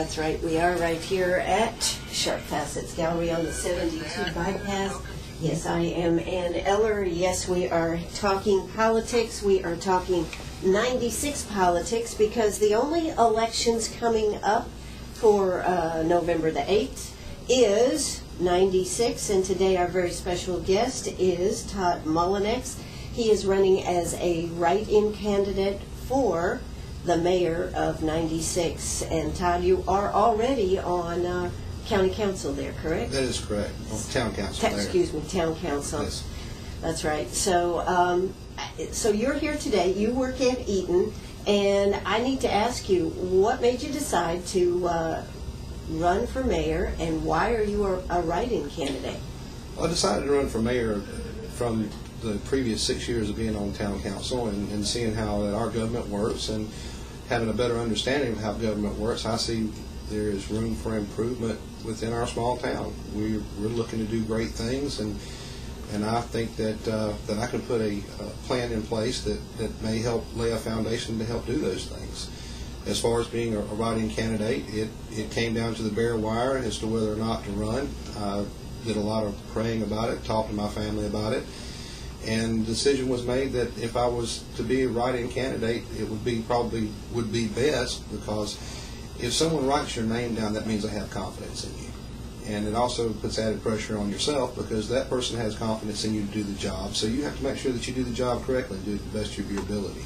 That's right. We are right here at Sharp Facets Gallery on the 72 bypass. Yes, I am Ann Eller. Yes, we are talking politics. We are talking 96 politics because the only elections coming up for November the 8th is 96. And today our very special guest is Todd Mullinax. He is running as a write-in candidate for the mayor of 96. And Todd, you are already on county council there, correct? That is correct. On town council there. Excuse me, town council. Yes. That's right. So, so you're here today. You work at Eaton, and I need to ask you, what made you decide to run for mayor, and why are you a write-in candidate? Well, I decided to run for mayor from the previous 6 years of being on town council and seeing how that our government works and having a better understanding of how government works. I see there is room for improvement within our small town. We're looking to do great things, and I think that I can put a plan in place that may help lay a foundation to help do those things. As far as being a write-in candidate, it came down to the bare wire as to whether or not to run. I did a lot of praying about it, talked to my family about it, and the decision was made that if I was to be a write-in candidate, it would be best, because if someone writes your name down, that means they have confidence in you. And it also puts added pressure on yourself, because that person has confidence in you to do the job. So you have to make sure that you do the job correctly and do it to the best of your ability.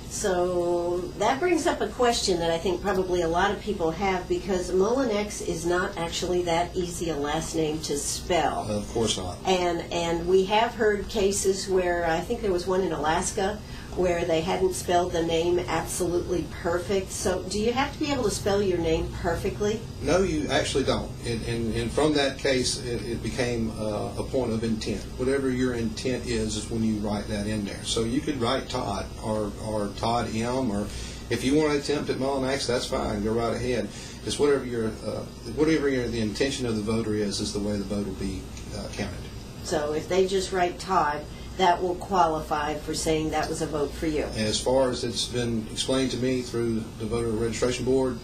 So that brings up a question that I think probably a lot of people have, because Mullinax is not actually that easy a last name to spell. Of course not. And we have heard cases where, I think there was one in Alaska, where they hadn't spelled the name absolutely perfect. So do you have to be able to spell your name perfectly? No, you actually don't. And from that case, it became a point of intent. Whatever your intent is when you write that in there. So you could write Todd or Todd M, or if you want to attempt at Mullinax, that's fine. Go right ahead. It's whatever the intention of the voter is the way the vote will be counted. So if they just write Todd, that will qualify for saying that was a vote for you. As far as it's been explained to me through the voter registration board,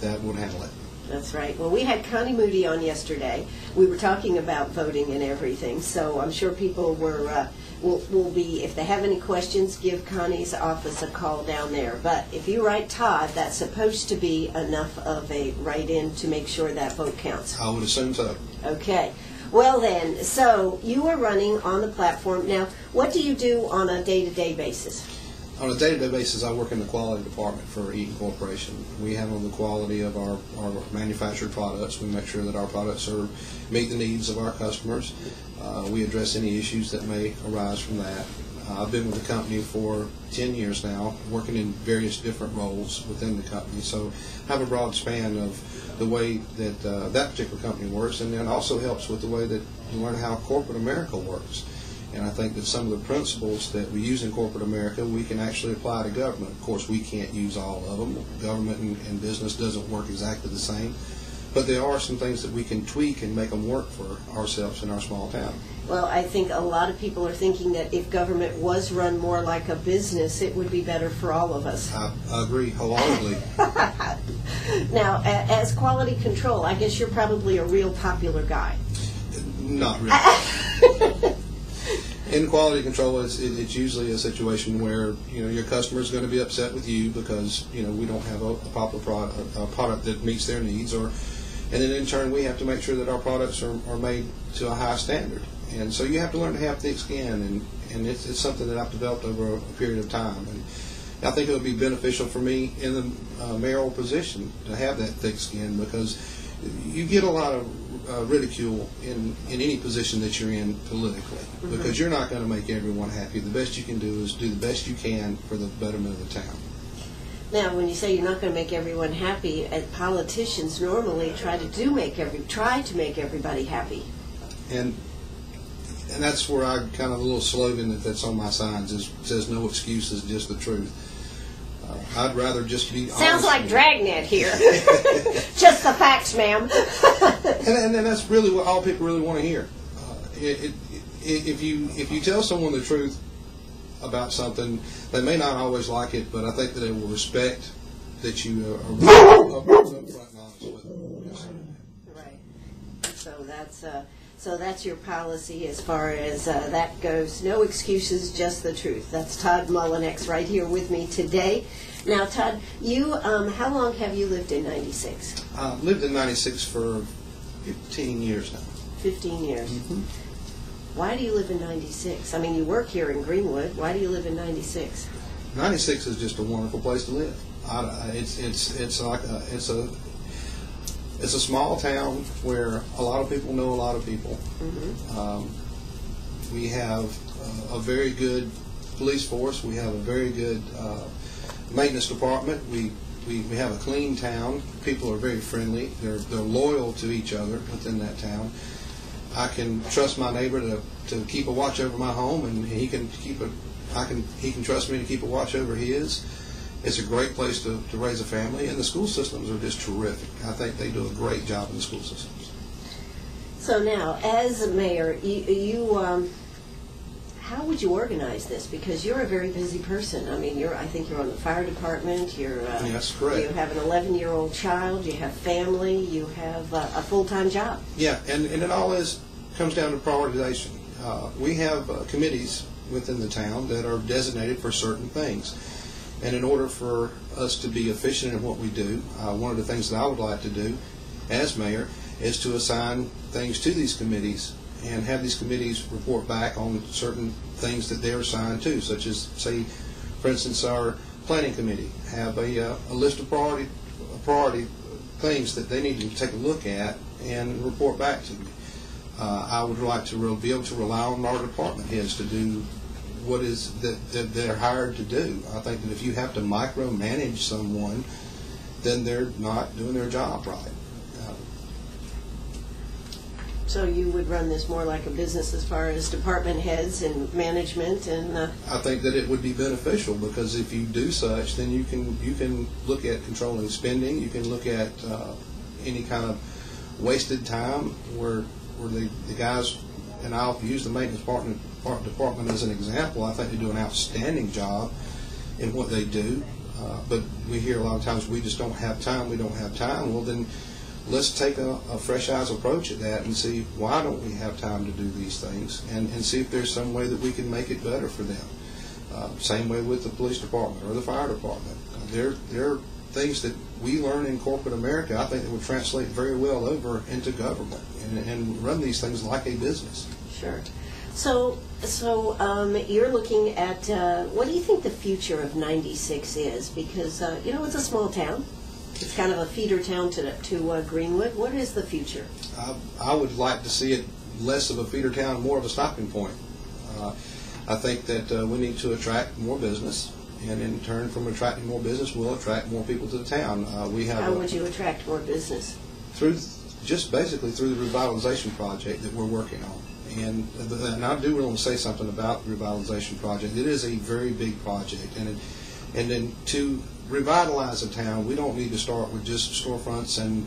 that would handle it. That's right. Well, we had Connie Moody on yesterday. We were talking about voting and everything, so I'm sure people will be, if they have any questions, give Connie's office a call down there. But if you write Todd, that's supposed to be enough of a write-in to make sure that vote counts. I would assume so. Okay. Well then, so you are running on the platform. Now, what do you do on a day-to-day basis? On a day-to-day basis, I work in the quality department for Eaton Corporation. We handle the quality of our manufactured products. We make sure that our products meet the needs of our customers. We address any issues that may arise from that. I've been with the company for 10 years now, working in various different roles within the company. So I have a broad span of the way that that particular company works, and then also helps with the way that you learn how corporate America works. And I think that some of the principles that we use in corporate America, we can actually apply to government. Of course, we can't use all of them. Government and business doesn't work exactly the same. But there are some things that we can tweak and make them work for ourselves in our small town. Well, I think a lot of people are thinking that if government was run more like a business, it would be better for all of us. I agree wholeheartedly. Now, as quality control, I guess you're probably a real popular guy. Not really. In quality control, it's usually a situation where your customer is going to be upset with you because we don't have a proper product that meets their needs, and then in turn we have to make sure that our products are made to a high standard. And so you have to learn to have thick skin, and it's something that I've developed over a period of time. And I think it would be beneficial for me in the mayoral position to have that thick skin, because you get a lot of ridicule in any position that you're in politically, because you're not going to make everyone happy. The best you can do is do the best you can for the betterment of the town. Now, when you say you're not going to make everyone happy, politicians normally try to make everybody happy. And that's where I kind of, a little slogan that's on my signs says no excuses, just the truth. I'd rather just be honest. Sounds like Dragnet here. Just the facts, ma'am. and that's really what all people really want to hear. If you tell someone the truth about something, they may not always like it, but I think that they will respect that you are upfront and So that's your policy as far as that goes. No excuses, just the truth. That's Todd Mullinax right here with me today. Now, Todd, you how long have you lived in 96? Lived in 96 for 15 years now. 15 years. Mm-hmm. Why do you live in 96? I mean, you work here in Greenwood. Why do you live in 96? 96 is just a wonderful place to live. It's a small town where a lot of people know a lot of people. Mm-hmm. We have a very good police force. We have a very good maintenance department. We have a clean town. People are very friendly. They're loyal to each other within that town. I can trust my neighbor to keep a watch over my home, and he can trust me to keep a watch over his. It's a great place to raise a family, and the school systems are just terrific. I think they do a great job in the school systems. So now, as a mayor, you how would you organize this? Because you're a very busy person. I mean, I think you're on the fire department. Yes, correct. You have an 11-year-old child. You have family. You have a full-time job. Yeah, and it all comes down to prioritization. We have committees within the town that are designated for certain things. And in order for us to be efficient in what we do, one of the things that I would like to do as mayor is to assign things to these committees and have these committees report back on certain things that they're assigned to, such as, say, for instance, our planning committee have a list of priority things that they need to take a look at and report back to me. I would like to be able to rely on our department heads to do what is that they're hired to do. I think that if you have to micromanage someone, then they're not doing their job right. So you would run this more like a business as far as department heads and management and. I think that it would be beneficial, because if you do such, then you can look at controlling spending. You can look at any kind of wasted time where the guys, and I'll use the maintenance department as an example. I think they do an outstanding job in what they do, but we hear a lot of times we just don't have time. We don't have time. Well, then let's take a fresh eyes approach at that and see why don't we have time to do these things, and see if there's some way that we can make it better for them. Same way with the police department or the fire department. There are things that we learn in corporate America, I think, that would translate very well over into government and run these things like a business. Sure. So you're looking at, what do you think the future of 96 is? Because, it's a small town. It's kind of a feeder town to Greenwood. What is the future? I would like to see it less of a feeder town, more of a stopping point. I think that we need to attract more business, and in turn, from attracting more business, we'll attract more people to the town. How would you attract more business? Basically through the revitalization project that we're working on. And I do want to say something about the revitalization project. It is a very big project, and then to revitalize a town, we don't need to start with just storefronts and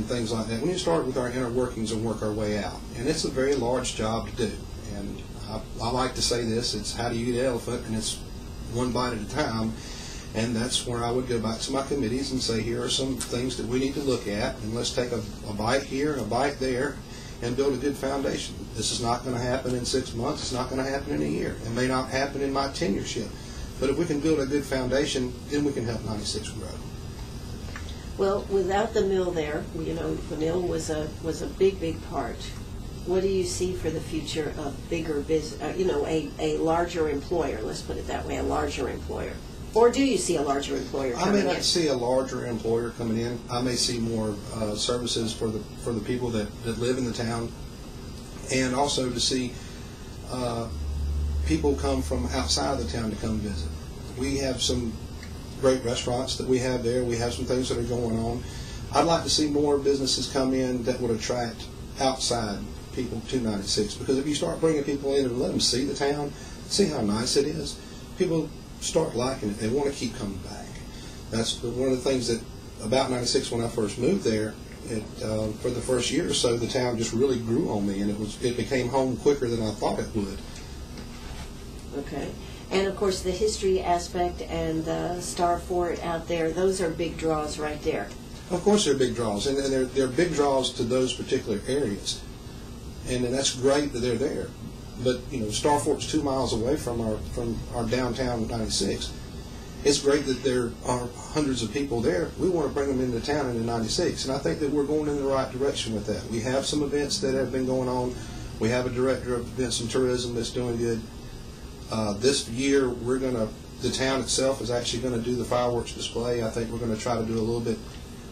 things like that. We need to start with our inner workings and work our way out. And it's a very large job to do. And I like to say this: it's how do you eat an elephant, and it's one bite at a time. And that's where I would go back to my committees and say, here are some things that we need to look at, and let's take a bite here and a bite there and build a good foundation. This is not going to happen in 6 months. It's not going to happen in a year. It may not happen in my tenureship. But if we can build a good foundation, then we can help 96 grow. Well, without the mill there, the mill was a big part. What do you see for the future of bigger business, a larger employer, let's put it that way, a larger employer? Or do you see a larger employer coming in? I may not see a larger employer coming in. I may see more services for the people that live in the town, and also to see people come from outside the town to come visit. We have some great restaurants that we have there. We have some things that are going on. I'd like to see more businesses come in that would attract outside people to 96, because if you start bringing people in and let them see the town, see how nice it is, people start liking it. They want to keep coming back. That's one of the things that about 96, when I first moved there, for the first year or so, the town just really grew on me, and it became home quicker than I thought it would. Okay. And of course the history aspect and Star Fort out there, those are big draws right there. Of course they're big draws, and they're big draws to those particular areas. and that's great that they're there. But Star Fork's 2 miles away from our downtown 96. It's great that there are hundreds of people there. We want to bring them into town in the 96, and I think that we're going in the right direction with that. We have some events that have been going on. We have a director of events and tourism that's doing good. This year, the town itself is actually going to do the fireworks display. I think we're going to try to do a little bit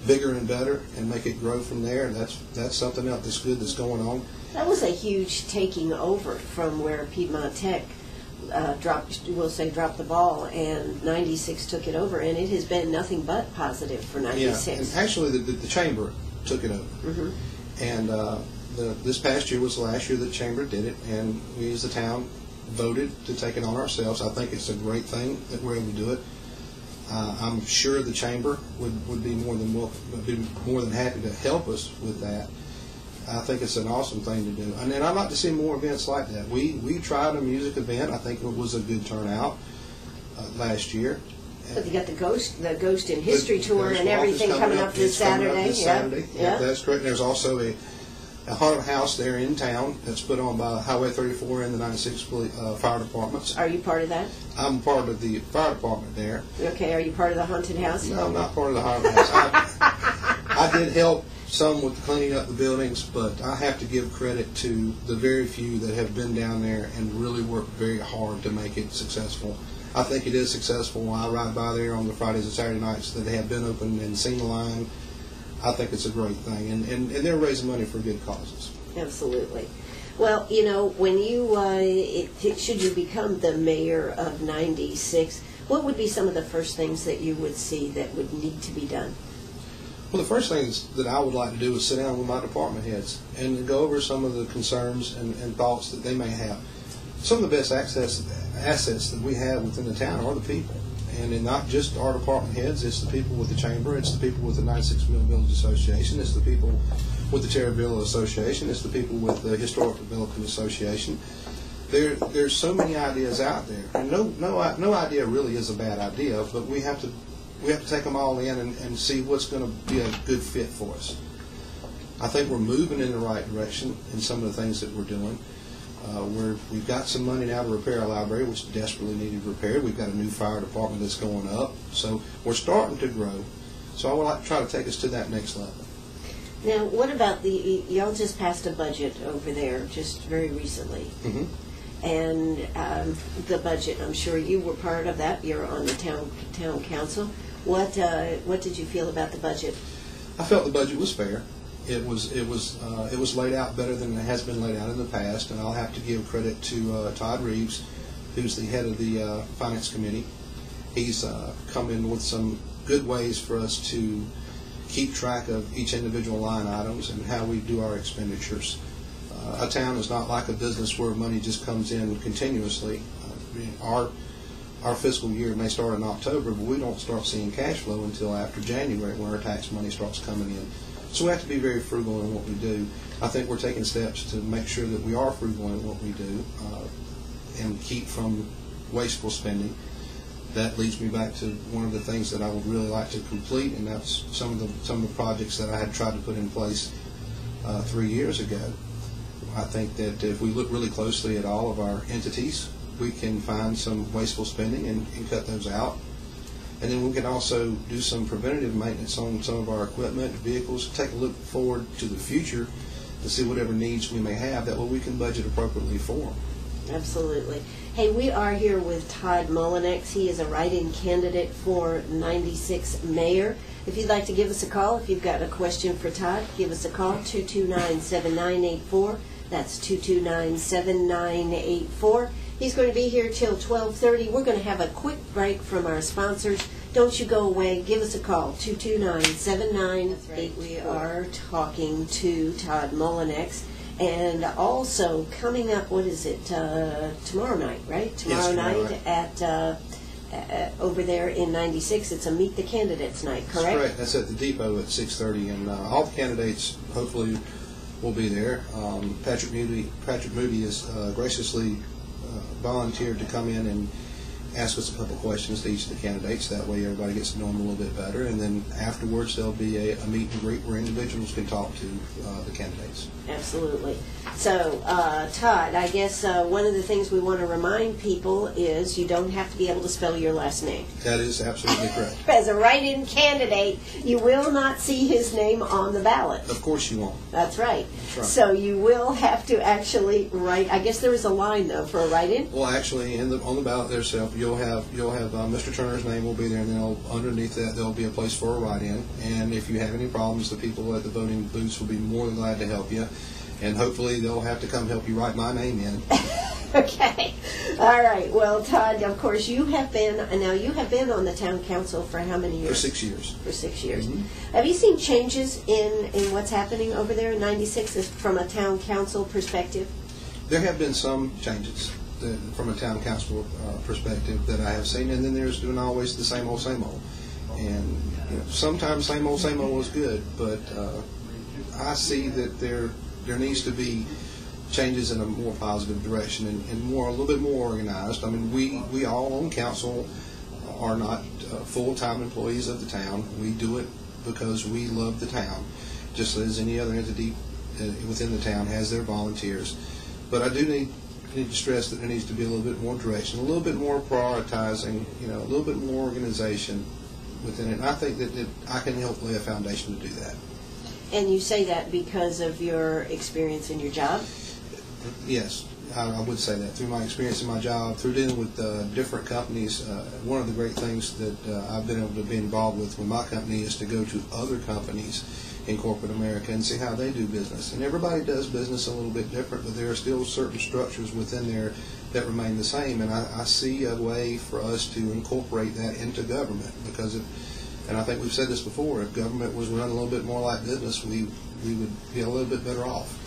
bigger and better and make it grow from there. And that's something else that's good that's going on. That was a huge taking over from where Piedmont Tech dropped the ball, and 96 took it over, and it has been nothing but positive for 96. Yeah, and actually the chamber took it over. Mm-hmm. And this past year was the last year the chamber did it, and we as the town voted to take it on ourselves. I think it's a great thing that we're able to do it. I'm sure the chamber would be more than happy to help us with that. I think it's an awesome thing to do, and I'd like to see more events like that. We tried a music event. I think it was a good turnout last year. But you got the Ghost in History tour and everything coming up this Saturday. Yeah, that's correct. There's also a haunted house there in town that's put on by Highway 34 and the 96 fire departments. Are you part of that? I'm part of the fire department there. Okay, are you part of the haunted house? No, I'm not part of the haunted house. I did help some with cleaning up the buildings, but I have to give credit to the very few that have been down there and really worked very hard to make it successful. I think it is successful. I ride by there on the Fridays and Saturday nights that they have been open and seen the line. I think it's a great thing, and they're raising money for good causes. Absolutely. Well, when you should you become the mayor of 96, what would be some of the first things that you would see that would need to be done? Well, the first things that I would like to do is sit down with my department heads and go over some of the concerns and thoughts that they may have. Some of the best assets that we have within the town are the people. And not just our department heads, it's the people with the chamber, it's the people with the 96 Mill Village Association, it's the people with the Terravilla Association, it's the people with the Historic Development Association. There's so many ideas out there, and no idea really is a bad idea, but we have to take them all in and see what's going to be a good fit for us. I think we're moving in the right direction in some of the things that we're doing. We've got some money now to repair our library, which desperately needed repaired. We've got a new fire department that's going up. So we're starting to grow. So I would like to try to take us to that next level. Now, what about y'all just passed a budget over there just very recently. Mm-hmm. And the budget, I'm sure you were part of that. You're on the town council. What did you feel about the budget? I felt the budget was fair. It was laid out better than it has been laid out in the past, and I'll have to give credit to Todd Reeves, who's the head of the Finance Committee. He's come in with some good ways for us to keep track of each individual line items and how we do our expenditures. A town is not like a business where money just comes in continuously. Our fiscal year may start in October, but we don't start seeing cash flow until after January when our tax money starts coming in. So we have to be very frugal in what we do. I think we're taking steps to make sure that we are frugal in what we do and keep from wasteful spending. That leads me back to one of the things that I would really like to complete, and that's some of the projects that I had tried to put in place 3 years ago. I think that if we look really closely at all of our entities, we can find some wasteful spending and cut those out. And then we can also do some preventative maintenance on some of our equipment, vehicles, take a look forward to the future to see whatever needs we may have. That way we can budget appropriately for them. Absolutely. Hey, we are here with Todd Mullinax. He is a write-in candidate for 96 mayor. If you'd like to give us a call, if you've got a question for Todd, give us a call, 229-7984. That's 229-7984. He's going to be here till 12:30. We're going to have a quick break from our sponsors. Don't you go away. Give us a call, 229-7984. We are talking to Todd Mullinax. And also coming up, what is it, tomorrow night, right? Tomorrow night at over there in 96. It's a Meet the Candidates night, correct? That's correct. That's at the depot at 6:30. And all the candidates hopefully will be there. Patrick Moody has graciously volunteered to come in ask us a couple questions to each of the candidates. That way everybody gets to know them a little bit better. And then afterwards there'll be a meet and greet where individuals can talk to the candidates. Absolutely. So, Todd, I guess one of the things we want to remind people is you don't have to be able to spell your last name. That is absolutely correct. As a write-in candidate, you will not see his name on the ballot. Of course you won't. That's right. That's right. So you will have to actually write. I guess there is a line though for a write-in. Well, actually, on the ballot thereself, you'll have Mr. Turner's name will be there, and then underneath that there'll be a place for a write-in. And if you have any problems, the people at the voting booths will be more than glad to help you. And hopefully they'll have to come help you write my name in. Okay. All right. Well, Todd, of course, you have been on the town council for how many years? For 6 years. For 6 years. Mm-hmm. Have you seen changes in what's happening over there in 96 from a town council perspective? There have been some changes from a town council perspective that I have seen, and then there's been always the same old. And sometimes same old is good, but I see that there needs to be changes in a more positive direction and a little bit more organized. I mean, we all on council are not full-time employees of the town. We do it because we love the town, just as any other entity within the town has their volunteers. But I do need to stress that there needs to be a little bit more direction, a little bit more prioritizing, a little bit more organization within it. And I think that I can help lay a foundation to do that. And you say that because of your experience in your job? Yes, I would say that. Through my experience in my job, through dealing with different companies, one of the great things that I've been able to be involved with my company is to go to other companies in corporate America and see how they do business. And everybody does business a little bit different, but there are still certain structures within there that remain the same. And I see a way for us to incorporate that into government, because and I think we've said this before, if government was run a little bit more like business, we would be a little bit better off.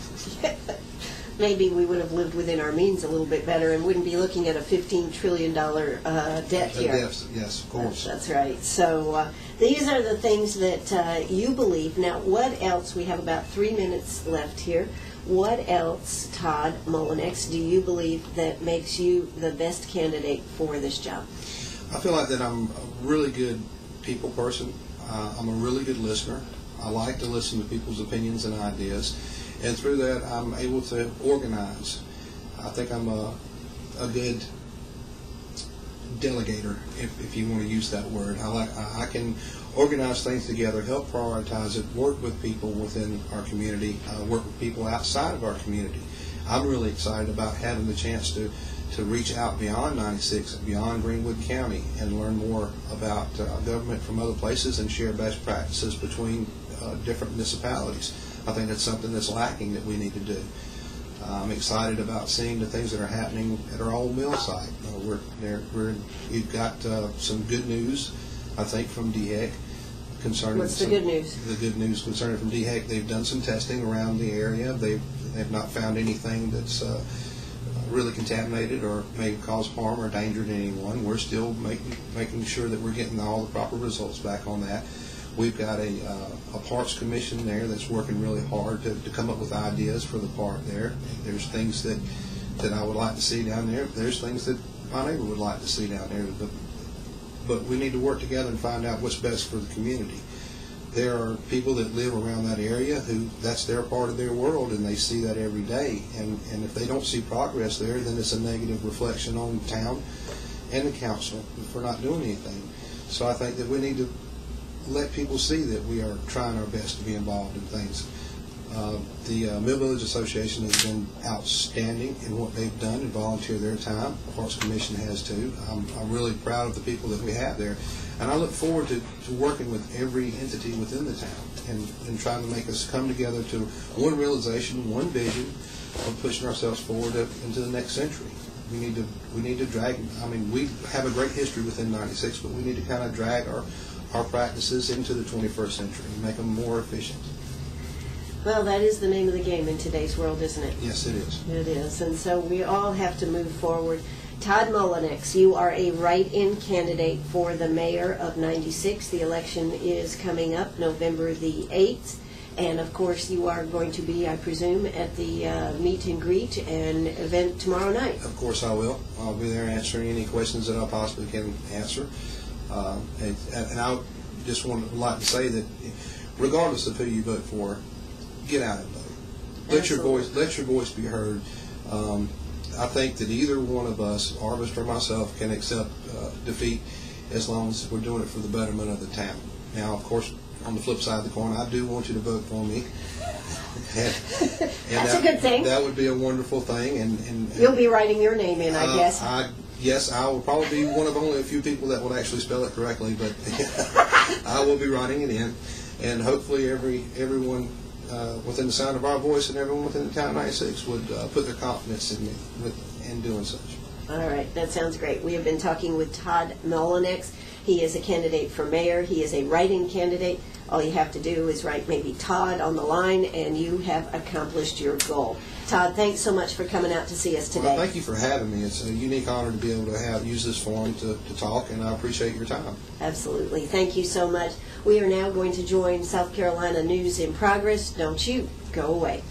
Maybe we would have lived within our means a little bit better and wouldn't be looking at a $15 trillion debt here. Yes, of course. That's right. So these are the things that you believe. Now, what else? We have about 3 minutes left here. What else, Todd Mullinax, do you believe that makes you the best candidate for this job? I feel like that I'm a really good people person. I'm a really good listener. I like to listen to people's opinions and ideas. And through that, I'm able to organize. I think I'm a good delegator, if you want to use that word. I can organize things together, help prioritize it, work with people within our community, work with people outside of our community. I'm really excited about having the chance to reach out beyond 96 and beyond Greenwood County and learn more about government from other places and share best practices between different municipalities. I think that's something that's lacking that we need to do. I'm excited about seeing the things that are happening at our old mill site. We've got some good news, I think, from DHEC concerning. What's the good news? The good news concerning from DHEC, they've done some testing around the area. They've not found anything that's really contaminated or may cause harm or danger to anyone. We're still making sure that we're getting all the proper results back on that. We've got a parks commission there that's working really hard to come up with ideas for the park there. There's things that I would like to see down there. There's things that my neighbor would like to see down there. But we need to work together and find out what's best for the community. There are people that live around that area who that's their part of their world, and they see that every day. And if they don't see progress there, then it's a negative reflection on the town and the council for not doing anything. So I think that we need to let people see that we are trying our best to be involved in things. The Mill Village Association has been outstanding in what they've done and volunteer their time. The Parks Commission has too. I'm really proud of the people that we have there. And I look forward to working with every entity within the town and trying to make us come together to one realization, one vision of pushing ourselves forward into the next century. We need to drag, we have a great history within 96, but we need to kind of drag our practices into the 21st century and make them more efficient. Well, that is the name of the game in today's world, isn't it? Yes, it is. It is. And so we all have to move forward. Todd Mullinax, you are a write-in candidate for the mayor of 96. The election is coming up November the 8th. And of course, you are going to be, I presume, at the meet and greet and event tomorrow night. Of course I will. I'll be there answering any questions that I possibly can answer. And I just would like to say that regardless of who you vote for, get out and vote. Let your voice be heard. I think that either one of us, Arvist or myself, can accept defeat as long as we're doing it for the betterment of the town. Now, of course, on the flip side of the coin, I do want you to vote for me. That's a good thing. That would be a wonderful thing. And you'll be writing your name in, I guess. Yes, I will probably be one of only a few people that will actually spell it correctly, but I will be writing it in. And hopefully everyone within the sound of our voice and everyone within the town 96 would put their confidence in me in doing such. All right, that sounds great. We have been talking with Todd Mullinax. He is a candidate for mayor. He is a write-in candidate. All you have to do is write maybe Todd on the line, and you have accomplished your goal. Todd, thanks so much for coming out to see us today. Well, thank you for having me. It's a unique honor to be able to use this forum to talk, and I appreciate your time. Absolutely. Thank you so much. We are now going to join South Carolina News in Progress. Don't you go away.